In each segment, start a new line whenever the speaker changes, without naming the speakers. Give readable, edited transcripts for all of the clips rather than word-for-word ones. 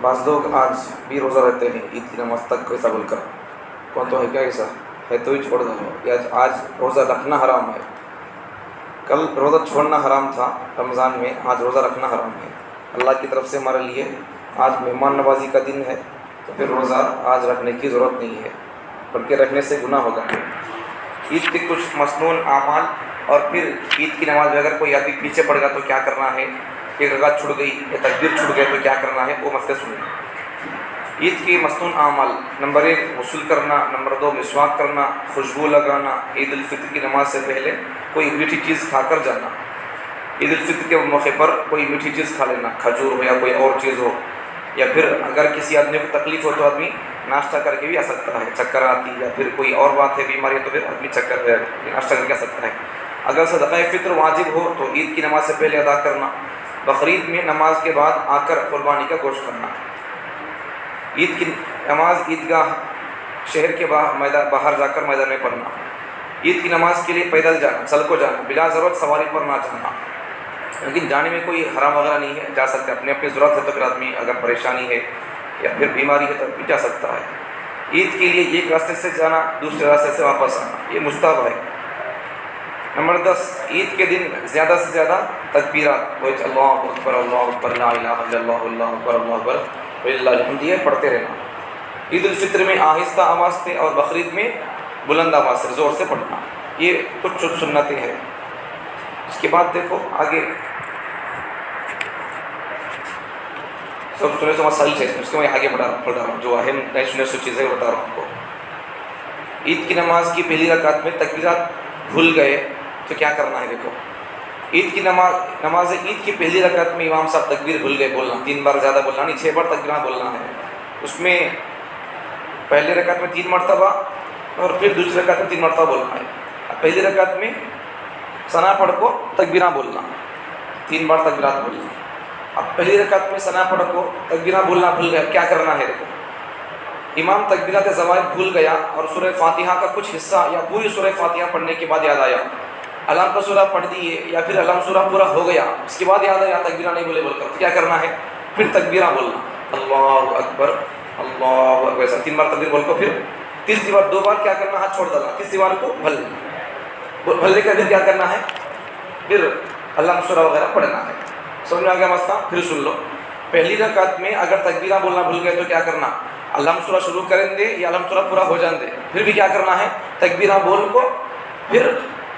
بعض لوگ آج بھی روزہ رہتے ہیں عید کی نماز تک ایسا بول کر، کون تو ہے کیا ایسا ہے تو ہی چھوڑ دو، یا آج روزہ رکھنا حرام ہے، کل روزہ چھوڑنا حرام تھا رمضان میں، آج روزہ رکھنا حرام ہے۔ اللہ کی طرف سے ہمارے لیے آج مہمان نوازی کا دن ہے، تو پھر روزہ آج رکھنے کی ضرورت نہیں ہے، بلکہ رکھنے سے گناہ ہوگا۔ عید کے کچھ مسنون اعمال، اور پھر عید کی نماز میں اگر کوئی آدمی پیچھے پڑ گیا تو کیا کرنا ہے، ایک رکعت چھوٹ گئی یا تکبیر چھوٹ گئے تو کیا کرنا ہے، وہ مسئلے سنیں۔ عید کے مسنون اعمال: نمبر 1 غسل کرنا، نمبر 2 مسواک کرنا، خوشبو لگانا، عید الفطر کی نماز سے پہلے کوئی میٹھی چیز کھا کر جانا، عید الفطر کے موقع پر کوئی میٹھی چیز کھا لینا، کھجور ہو یا کوئی اور چیز ہو، یا پھر اگر کسی آدمی کو تکلیف ہو تو آدمی ناشتہ کر کے بھی آ سکتا ہے، چکر آتی یا پھر کوئی اور بات ہے، بیماری ہے، تو پھر آدمی ناشتہ کر کے آ سکتا ہے۔ اگر صدقہ فطر واجب ہو تو عید کی نماز سے پہلے ادا کرنا، بقرعید میں نماز کے بعد آ کر قربانی کا گوشت کرنا، عید کی نماز عیدگاہ شہر کے باہر جا کر میدان میں پڑھنا، عید کی نماز کے لیے پیدل جانا، چل کو جانا، بلا ضرورت سواری پر نہ جانا، لیکن جانے میں کوئی حرام وغیرہ نہیں ہے، جا سکتے، اپنی ضرورت ہے تو پھر آدمی اگر پریشانی ہے یا پھر بیماری ہے تو بھی جا سکتا ہے۔ عید کے لیے ایک راستے سے جانا، دوسرے راستے سے واپس آنا، یہ مستحب ہے۔ نمبر 10 عید کے دن زیادہ سے زیادہ تکبیرات، اللہ اکبر اللہ اکبر لا الہ الا اللہ اللہ اکبر اللہ اکبر وللہ الحمد، یہ پڑھتے رہنا۔ عید الفطر میں آہستہ آواز سے اور بقرعید میں بلند آواز سے زور سے پڑھنا، یہ کچھ سنتیں ہیں۔ اس کے بعد دیکھو آگے سب سنے تو مسائل ہے، اس کے میں آگے بڑھا رہا ہوں، جو اہم نئے سنے سو چیزیں بتا رہا ہوں آپ کو۔ عید کی نماز کی پہلی رکعت میں تکبیرات بھول گئے تو کیا کرنا ہے؟ دیکھو عید کی نماز عید کی پہلی رکعت میں امام صاحب تکبیر بھول گئے بولنا، 3 بار زیادہ بولنا نہیں، 6 بار تکبیرات بولنا ہے۔ اس میں پہلی رکعت میں 3 مرتبہ اور پھر دوسری رکعت میں 3 مرتبہ بولنا ہے۔ پہلی رکعت میں ثنا پڑھ کو تکبیرات بولنا، 3 بار تکبیرات بولنا۔ اب پہلی رکعت میں ثنا پڑھ کو تکبیرات بولنا بھول گیا، کیا کرنا ہے؟ دیکھو امام تکبیرات زوائد بھول گیا اور سورہ فاتحہ کا کچھ حصہ یا پوری سورہ فاتحہ پڑھنے کے بعد یاد آیا، علم کا سورہ پڑھ دیے یا پھر علم سورہ پورا ہو گیا، اس کے بعد یاد آیا تکبیرہ نہیں بولے بول کر، تو کیا کرنا ہے؟ پھر تکبیرہ بولنا، اللہ اکبر اللہ اکبر، ایسا 3 بار تکبیر بول کو پھر تیسری بار 2 بار کیا کرنا؟ ہاتھ چھوڑ ڈالنا، تیسری بار کو بھل لینا، بھلنے کا پھر کیا کرنا ہے؟ پھر علم سورہ وغیرہ پڑھنا ہے۔ سمجھ میں آ گیا مسئلہ؟ پھر سن لو، پہلی رکعت میں اگر تکبیرہ بولنا بھول گئے تو کیا کرنا؟ علم سورہ شروع کریں دے یا علم سورہ پورا ہو جان دے، پھر بھی کیا کرنا ہے؟ تکبیرہ بول کو پھر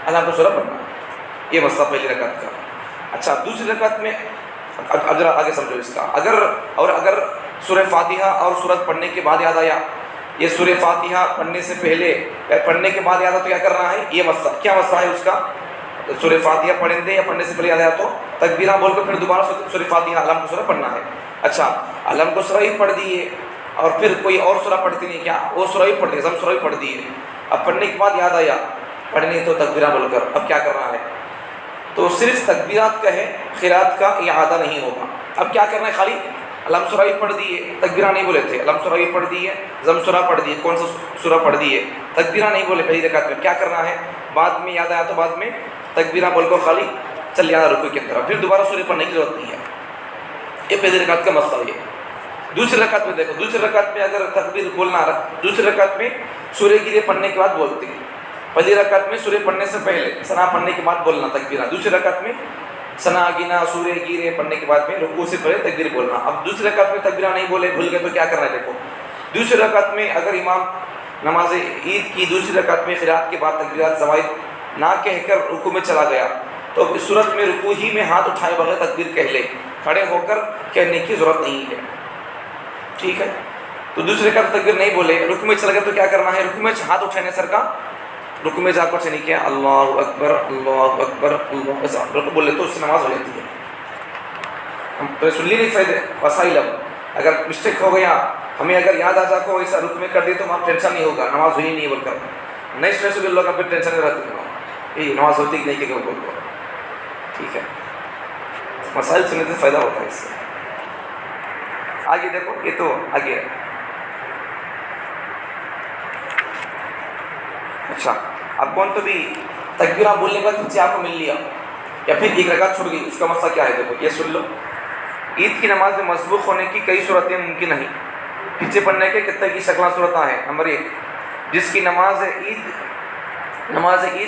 علم سورہ پڑھنا ہے، یہ مسئلہ پہلی رکعت کا۔ اچھا دوسری رکعت میں اب ذرا آگے سمجھو اس کا، اگر سورہ فاتحہ اور سورت پڑھنے کے بعد یاد آیا، یہ سورہ فاتحہ پڑھنے سے پہلے یا پڑھنے کے بعد یاد آیا تو کیا کرنا ہے؟ یہ مسئلہ کیا مسئلہ ہے اس کا؟ سورہ فاتحہ پڑھیں دے یا پڑھنے سے پہلے یاد آیا تو تکبیرہ بول کر پھر دوبارہ سورہ فاتحہ علم کو سورہ پڑھنا ہے۔ اچھا علم کو سورہ ہی پڑھ دیے اور پھر کوئی اور سورہ پڑھتی نہیں، کیا وہ سورہ ہی پڑھ دی، زم سورہ ہی پڑھ دیے، اب پڑھنے کے بعد یاد آیا پڑھنی تو تکبیرہ بول کر، اب کیا کرنا ہے؟ تو صرف تکبیرات کا ہے، قرات کا اعادہ نہیں ہوگا۔ اب کیا کرنا ہے؟ خالی علم سورہ ہی پڑھ دیے، تکبیرہ نہیں بولے تھے، علم سورہ ہی پڑھ دیے، زم سورہ پڑھ دیے، کون سا سورہ پڑھ دیے، تکبیرہ نہیں بولے پہلی رکعت میں، کیا کرنا ہے؟ بعد میں یاد آیا تو بعد میں تکبیرہ بول کو خالی چل جانا رکوع کی طرف، پھر دوبارہ سورہ پڑھنے کی ضرورت نہیں ہے۔ یہ پہلی رکعت کا مسئلہ ہے۔ دوسری رکعت میں دیکھو، دوسری رکعت میں اگر تکبیر بولنا، دوسری رکعت میں سورہ گرے پڑھنے کے بعد بولتے ہیں، پہلی رکعت میں سورہ پڑھنے سے پہلے ثنا پڑھنے کے بعد بولنا تکبیرہ، دوسری رکعت میں ثنا گنا سورہ گرے پڑھنے کے بعد میں رکوع سے پہلے تکبیر بولنا۔ اب دوسری رکعت میں تکبیرہ نہیں بولے بھول گئے تو کیا کرنا ہے؟ دیکھو دوسری رکعت میں اگر امام نماز عید کی دوسری رکعت میں قرات کے بعد تکبیرات زوائد نہ کہہ کر رکوع میں چلا گیا تو اس صورت میں رکوع ہی میں ہاتھ اٹھائے بغیر تکبیر کہہ لے، کھڑے ہو کر کہنے کی ضرورت نہیں ہے، ٹھیک ہے؟ تو دوسرے کا تکبیر نہیں بولے، رکوع میں چلا گیا تو کیا کرنا ہے؟ رکوع میں ہاتھ اٹھانے سر کا، رکوع میں جا کر سے نہیں کیا اللہ اکبر اللہ اکبر اللہ، ایسا رکوع بولے تو اس سے نماز ہو جاتی ہے۔ تو سن لی نہیں فائدے وسائل، اگر مسٹیک ہو گیا ہمیں اگر یاد آ جا کو ایسا رکوع میں کر دی تو وہاں ٹینشن نہیں ہوگا، نماز ہوئی نہیں بول کر، نہیں سنے سے لوگ پھر ٹینشن میں رہتے ہیں، یہ نماز ہوتی کہ نہیں کہ بول کو، ٹھیک ہے؟ مسائل سننے سے فائدہ ہوتا ہے اس سے۔ آگے دیکھو، یہ تو آگے ہے۔ اچھا اب کون تو بھی تکبیرہ بولنے کا کچھ آپ کو مل لیا یا پھر ایک رکعت چھوٹ گئی، اس کا مسئلہ کیا ہے؟ دیکھو یہ سن لو، عید کی نماز میں مسبوق ہونے کی کئی صورتیں ممکن ہیں. پیچھے پڑھنے کے کتنے کی شکلیں صورتیں ہیں. نمبر 1، جس کی نماز عید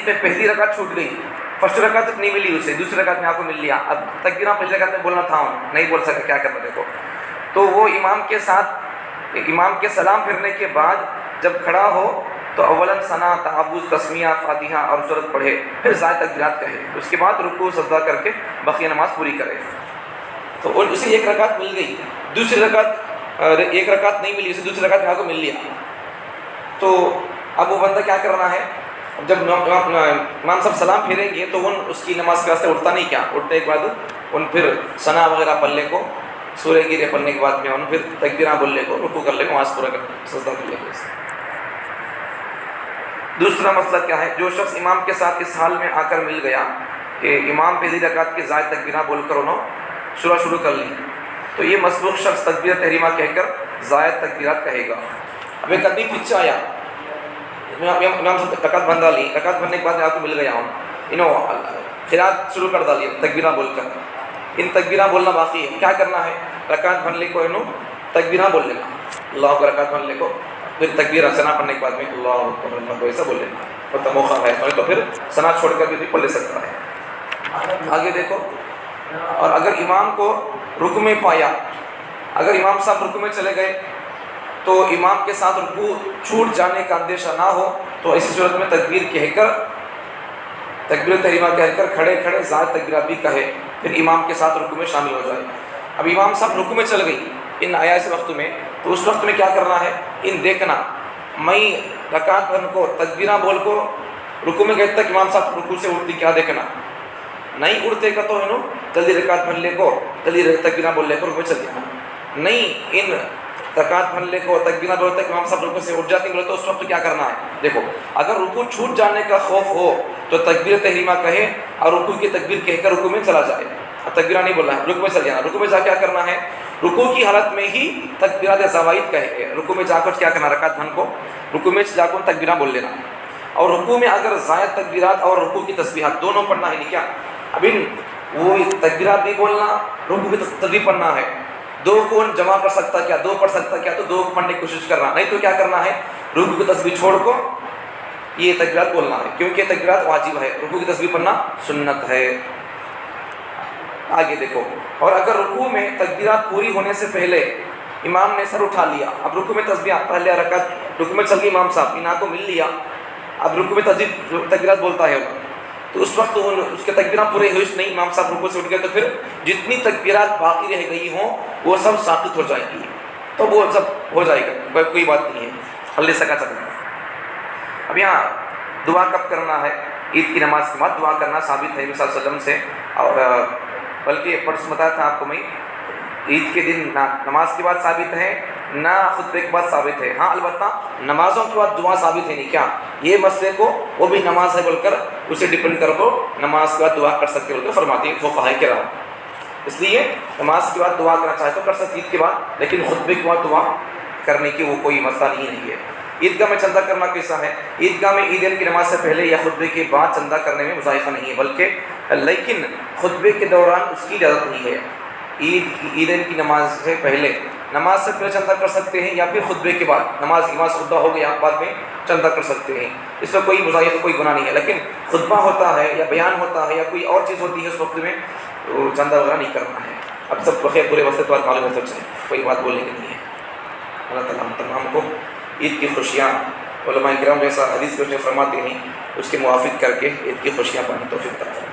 میں پہلی رکعت چھوٹ گئی، فرسٹ رکعت تک نہیں ملی اسے، دوسری رکعت میں آپ کو مل لیا، اب تکبیرہ پہلی رکعت میں بولنا تھا، نہیں بول سکا، کیا کرنا دیکھو. تو وہ امام کے سلام پھرنے کے بعد جب کھڑا ہو تو اولاً ثنا، تعوذ، تسمیہ، فاتحہ اور سورت پڑھے، پھر زائد تکبیرات کہے، اس کے بعد رکوع سجدہ کر کے بقیہ نماز پوری کرے. تو اسے ایک رکعت مل گئی، دوسری رکعت ایک رکعت نہیں ملی، اسے دوسری رکعت میں آپ کو مل لیا. تو اب وہ بندہ کیا کرنا ہے، جب امام صاحب سلام پھیریں گے تو اس کی نماز کے واسطے اٹھتا نہیں، کیا اٹھنے کے بعد پھر ثنا وغیرہ پڑھ لے کو، سورہ گیرے پڑھنے کے بعد میں پھر تکبیرہ بول لے کو، رکوع کر لے کو، نماز پورا کر سجدہ کر لے کو. دوسرا مسئلہ کیا ہے، جو شخص امام کے ساتھ اس حال میں آ کر مل گیا کہ امام پہلی رکعت کی زائد تکبیرہ بول کر شروع کر لی، تو یہ مسبوق شخص تکبیرہ تحریمہ کہہ کر زائد تکبیرات کہے گا. اب ایک آدمی پیچھے آیا، امام سے رکعت بندہ لی، رکعت بننے کے بعد آپ کو مل گیا قرات شروع کر ڈالی تکبیرہ بول کر. ان تکبیرہ بولنا باقی ہے. کیا کرنا ہے، رکعت بننے کو تکبیرہ بول لینا، اللہ کو رکعت بننے کو، پھر تکبیرہ ثنا پڑھنے کے بعد میں اللہ اکبر، اللہ کو ایسا بول لینا، اور موقع ہے تو پھر ثنا چھوڑ کر بھی پڑھ لے سکتا ہے. آگے دیکھو، اور اگر امام کو رکوع میں پایا، اگر امام صاحب رکوع میں چلے گئے تو امام کے ساتھ رکوع چھوٹ جانے کا اندیشہ نہ ہو تو ایسی صورت میں تکبیر تحریمہ کہہ کر کھڑے زائد تکبیرات بھی کہے، پھر امام کے ساتھ رکوع میں شامل ہو جائے. اب امام صاحب رکوع میں چل گئی ان آیا اس وقت میں، تو اس وقت میں کیا کرنا ہے، ان دیکھنا میں رکعت بھر کو تکبیرہ بول کو رکوع میں گئے تک امام صاحب رکوع سے اٹھتی، کیا دیکھنا، نہیں اڑتے کا تو جلدی رکعت بھر لے کو، جلدی تکبیرہ بول لے کو رکوع میں چل جانا. نہیں ان رکعت بھر لے کو تکبیرہ بولتے تک امام صاحب رکوع سے اٹھ جاتے بولے تو اس وقت کیا کرنا ہے. دیکھو، اگر رکوع چھوٹ جانے کا خوف ہو تو تکبیر تحریمہ کہے اور رکوع کی تکبیر کہہ کر رکوع میں چلا جائے. تکبیرہ نہیں بولنا ہے، رکوع میں چل جانا. رکوع میں جا کیا کرنا ہے، رکوع کی حالت میں ہی تکبیرات زوائد کہے، رکوع میں جا کر کیا کرنا، رکعت بھر کو رکوع میں جا کر تکبیرہ بول لینا. اور رکوع میں اگر زائد تکبیرات اور رکوع کی تسبیحات دونوں پڑھنا ہے، نہیں کیا، اب وہ تکبیرات بھی بولنا، رکوع کی تسبیح پڑھنا ہے. دو کو جمع کر سکتا کیا، دو پڑھ سکتا کیا، تو دو کو پڑھنے کی کوشش کرنا، نہیں تو کیا کرنا ہے، رکوع کی تسبیح چھوڑ کو یہ تکبیرات بولنا ہے، کیونکہ تکبیرات واجب ہے، رکوع کی تسبیح پڑھنا سنت ہے. آگے دیکھو، اور اگر رکوع میں تکبیرات پوری ہونے سے پہلے امام نے سر اٹھا لیا، اب رکوع میں تسبیح پہلے رکعت رکوع میں چل گئی، امام صاحب انہاں کو مل لیا، اب رکوع میں تکبیرات بولتا ہے، تو اس وقت اس کے تکبیرات پورے ہوئے نہیں، امام صاحب رکوع سے اٹھ گئے، تو پھر جتنی تکبیرات باقی رہ گئی ہوں وہ سب ساقط ہو جائیں گی، تو وہ سب ہو جائے گا، کوئی بات نہیں ہے، پڑھ لے سکا چلنا. اب یہاں دعا کب کرنا ہے، عید کی نماز کے بعد دعا کرنا ثابت ہے نبی صلی اللہ علیہ وسلم سے، اور بلکہ پرسوں بتایا تھا آپ کو میں، عید کے دن نہ نماز کے بعد ثابت ہے نہ خطبے کے بعد ثابت ہے. ہاں البتہ نمازوں کے بعد دعا ثابت ہے نہیں، کیا یہ مسئلے کو وہ بھی نماز ہے بول کر اسے ڈپینڈ کر کو نماز کے بعد دعا کر سکتے بول کر فرماتے ہیں فقہاء کرام. اس لیے نماز کے بعد دعا کرنا چاہے تو کر سکتے عید کے بعد، لیکن خطبے کے بعد دعا کرنے کی وہ کوئی مسئلہ نہیں ہے. عیدگاہ میں چندہ کرنا کیسا ہے، عیدگاہ میں عیدین کی نماز سے پہلے یا خطبے کے بعد چندہ کرنے میں مذائقہ نہیں ہے، بلکہ لیکن خطبے کے دوران اس کی اجازت نہیں ہے. عیدین کی نماز سے پہلے چندہ کر سکتے ہیں، یا پھر خطبے کے بعد نماز خطبہ ہو گیا بعد میں چندہ کر سکتے ہیں، اس میں کوئی مذائقہ کوئی گناہ نہیں ہے. لیکن خطبہ ہوتا ہے یا بیان ہوتا ہے یا کوئی اور چیز ہوتی ہے اس وقت میں چندہ وغیرہ نہیں کرنا ہے. اب سب بخیر پورے وقت تو معلوم ہے، کوئی بات بولنے کی نہیں ہے. اللہ تعالیٰ ہم تمام کو عید کی خوشیاں علماء کرام جیسا حدیث میں فرماتے ہیں اس کے موافق کر کے عید کی خوشیاں پانے توفیق عطا فرمائے.